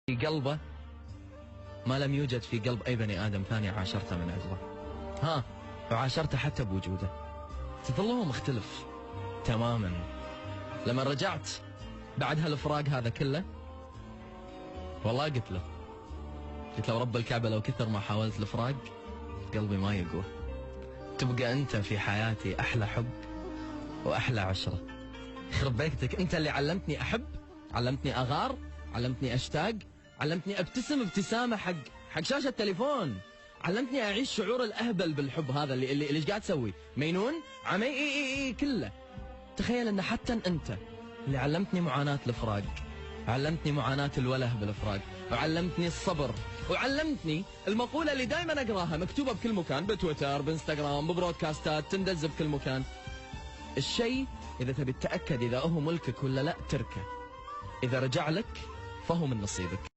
في قلبه ما لم يوجد في قلب أي بني آدم ثاني عاشرته من عقبه. وعاشرته حتى بوجوده، تظل مختلف تماما. لما رجعت بعد هالفراق هذا كله، والله قلت له ورب الكعبة لو كثر ما حاولت الفراق قلبي ما يقوى. تبقى أنت في حياتي أحلى حب وأحلى عشرة. يخرب بيتك، أنت اللي علمتني أحب، علمتني أغار، علمتني أشتاق، علمتني أبتسم ابتسامة حق شاشة التليفون، علمتني أعيش شعور الأهبل بالحب هذا اللي إيش قاعد تسوي مينون عمي إي كله. تخيل أن حتى أنت اللي علمتني معاناة الفراق، علمتني معاناة الوله بالفراق، وعلمتني الصبر، وعلمتني المقولة اللي دائما أقراها مكتوبة بكل مكان، بتويتر، بإنستغرام، ببرودكاستات، تندز بكل مكان: الشيء إذا تبي تتأكد إذا هو ملكك ولا لا تركه، إذا رجع لك فهو من نصيبك.